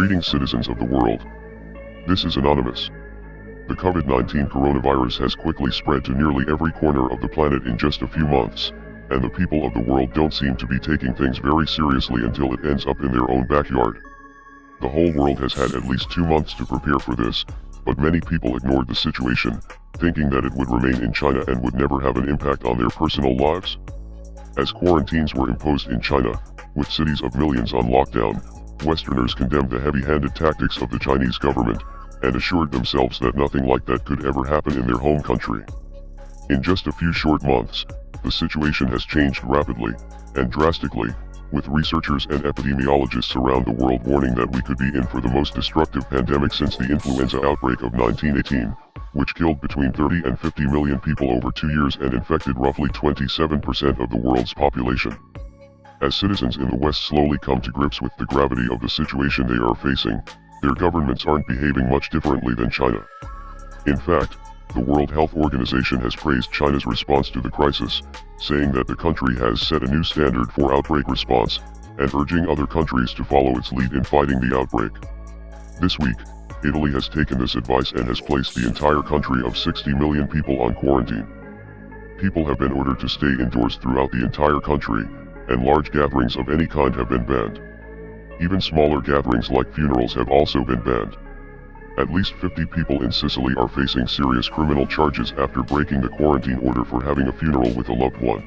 Greetings, citizens of the world. This is Anonymous. The COVID-19 coronavirus has quickly spread to nearly every corner of the planet in just a few months, and the people of the world don't seem to be taking things very seriously until it ends up in their own backyard. The whole world has had at least 2 months to prepare for this, but many people ignored the situation, thinking that it would remain in China and would never have an impact on their personal lives. As quarantines were imposed in China, with cities of millions on lockdown, Westerners condemned the heavy-handed tactics of the Chinese government, and assured themselves that nothing like that could ever happen in their home country. In just a few short months, the situation has changed rapidly, and drastically, with researchers and epidemiologists around the world warning that we could be in for the most destructive pandemic since the influenza outbreak of 1918, which killed between 30 and 50 million people over 2 years and infected roughly 27% of the world's population. As citizens in the West slowly come to grips with the gravity of the situation they are facing, their governments aren't behaving much differently than China. In fact, the World Health Organization has praised China's response to the crisis, saying that the country has set a new standard for outbreak response, and urging other countries to follow its lead in fighting the outbreak. This week, Italy has taken this advice and has placed the entire country of 60 million people on quarantine. People have been ordered to stay indoors throughout the entire country, and large gatherings of any kind have been banned. Even smaller gatherings like funerals have also been banned. At least 50 people in Sicily are facing serious criminal charges after breaking the quarantine order for having a funeral with a loved one.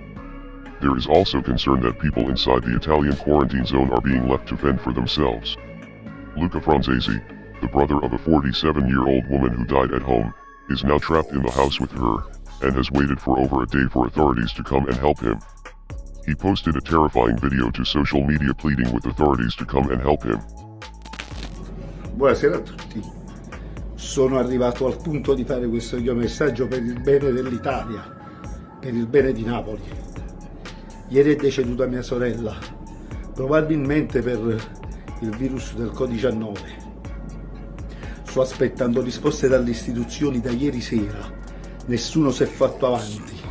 There is also concern that people inside the Italian quarantine zone are being left to fend for themselves. Luca Franzesi, the brother of a 47-year-old woman who died at home, is now trapped in the house with her, and has waited for over a day for authorities to come and help him. He posted a terrifying video to social media pleading with authorities to come and help him. Buonasera a tutti. Sono arrivato al punto di fare questo video messaggio per il bene dell'Italia, per il bene di Napoli. Ieri è deceduta mia sorella, probabilmente per il virus del Covid-19. Sto aspettando risposte dalle istituzioni da ieri sera. Nessuno si è fatto avanti.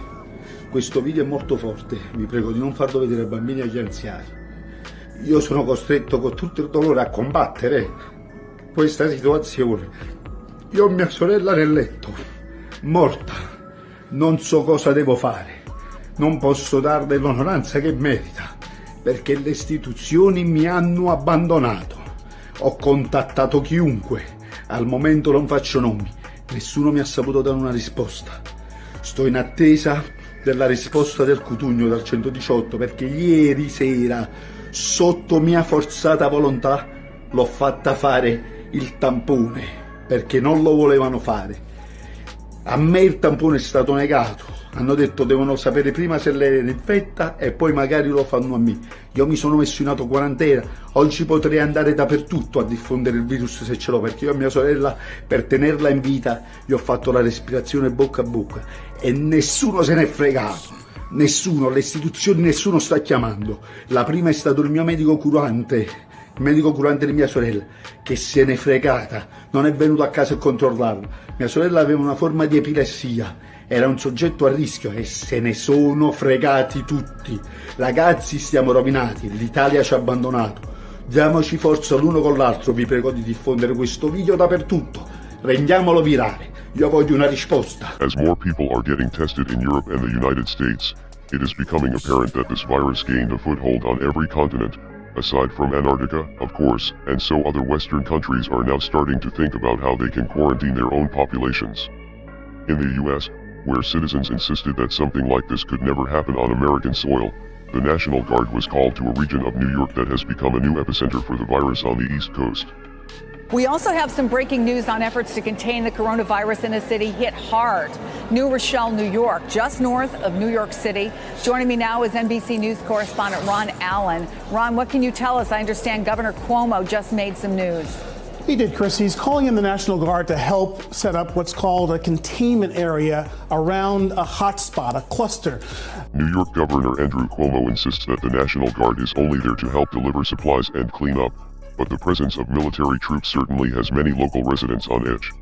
Questo video è molto forte, vi prego di non farlo vedere ai bambini e agli anziani. Io sono costretto con tutto il dolore a combattere questa situazione. Io ho mia sorella nel letto, morta. Non so cosa devo fare. Non posso darle l'onoranza che merita, perché le istituzioni mi hanno abbandonato. Ho contattato chiunque, al momento non faccio nomi. Nessuno mi ha saputo dare una risposta. Sto in attesa della risposta del Cutugno dal 118, perché ieri sera, sotto mia forzata volontà, l'ho fatta fare il tampone, perché non lo volevano fare. A me il tampone è stato negato, hanno detto devono sapere prima se lei era infetta e poi magari lo fanno a me. Io mi sono messo in autoquarantena, oggi potrei andare dappertutto a diffondere il virus se ce l'ho, perché io a mia sorella, per tenerla in vita, gli ho fatto la respirazione bocca a bocca e nessuno se n'è fregato, nessuno, le istituzioni, nessuno sta chiamando. La prima è stato il mio medico curante, il medico curante di mia sorella, che se n'è fregata, non è venuto a casa a controllarla. Mia sorella aveva una forma di epilessia, era un soggetto a rischio e se ne sono fregati tutti. Ragazzi, stiamo rovinati, l'Italia ci ha abbandonato. Diamoci forza l'uno con l'altro, vi prego di diffondere questo video dappertutto. Rendiamolo virale. Io voglio una risposta. As more people are getting tested in Europe and the United States, it is becoming apparent that this virus gained a foothold on every continent, aside from Antarctica, of course, and so other Western countries are now starting to think about how they can quarantine their own populations. In the US, where citizens insisted that something like this could never happen on American soil, the National Guard was called to a region of New York that has become a new epicenter for the virus on the East Coast. We also have some breaking news on efforts to contain the coronavirus in a city hit hard. New Rochelle, New York, just north of New York City. Joining me now is NBC News correspondent Ron Allen. Ron, what can you tell us? I understand Governor Cuomo just made some news. He did, Chris. He's calling in the National Guard to help set up what's called a containment area around a hotspot, a cluster. New York Governor Andrew Cuomo insists that the National Guard is only there to help deliver supplies and clean up, but the presence of military troops certainly has many local residents on edge.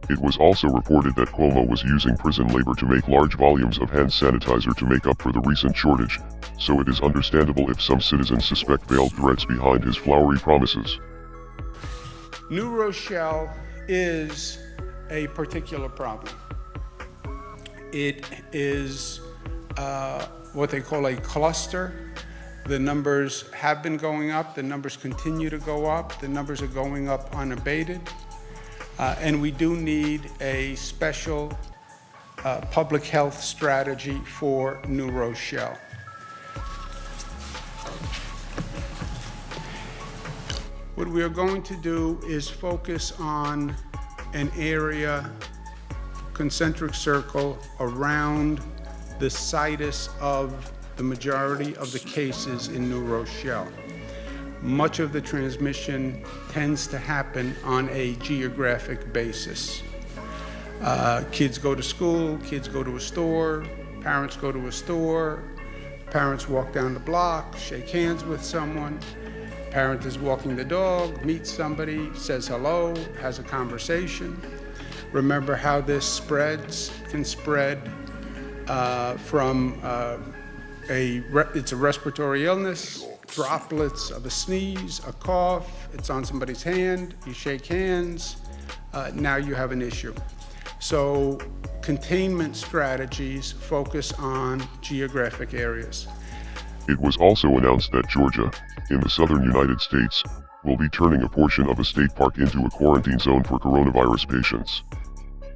It was also reported that Cuomo was using prison labor to make large volumes of hand sanitizer to make up for the recent shortage, so it is understandable if some citizens suspect veiled threats behind his flowery promises. New Rochelle is a particular problem. It is what they call a cluster. The numbers have been going up, the numbers continue to go up, the numbers are going up unabated, and we do need a special public health strategy for New Rochelle. What we are going to do is focus on an area, concentric circle, around the situs of the majority of the cases in New Rochelle. Much of the transmission tends to happen on a geographic basis. Kids go to school, kids go to a store, parents go to a store, parents walk down the block, shake hands with someone, parent is walking the dog, meets somebody, says hello, has a conversation. Remember how this spreads, can spread from it's a respiratory illness, droplets of a sneeze, a cough, it's on somebody's hand, you shake hands, now you have an issue. So containment strategies focus on geographic areas. It was also announced that Georgia, in the southern United States, will be turning a portion of a state park into a quarantine zone for coronavirus patients.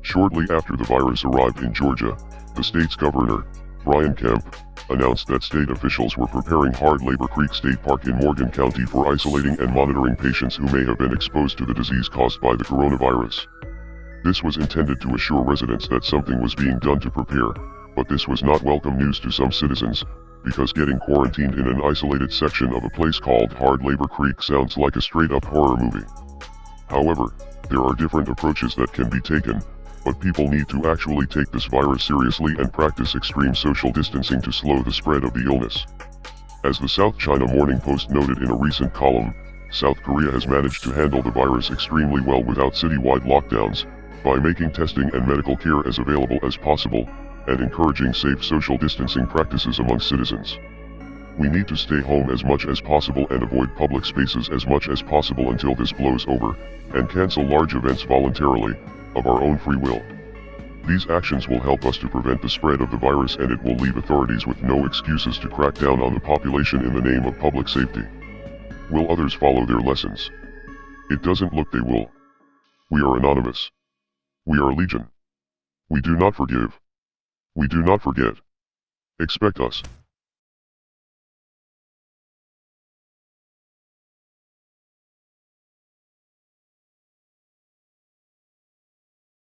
Shortly after the virus arrived in Georgia, the state's governor, Brian Kemp, announced that state officials were preparing Hard Labor Creek State Park in Morgan County for isolating and monitoring patients who may have been exposed to the disease caused by the coronavirus. This was intended to assure residents that something was being done to prepare, but this was not welcome news to some citizens, because getting quarantined in an isolated section of a place called Hard Labor Creek sounds like a straight-up horror movie. However, there are different approaches that can be taken, but people need to actually take this virus seriously and practice extreme social distancing to slow the spread of the illness. As the South China Morning Post noted in a recent column, South Korea has managed to handle the virus extremely well without citywide lockdowns, by making testing and medical care as available as possible, and encouraging safe social distancing practices among citizens. We need to stay home as much as possible and avoid public spaces as much as possible until this blows over, and cancel large events voluntarily, of our own free will. These actions will help us to prevent the spread of the virus, and it will leave authorities with no excuses to crack down on the population in the name of public safety. Will others follow their lessons? It doesn't look they will. We are anonymous. We are legion. We do not forgive. We do not forget. Expect us.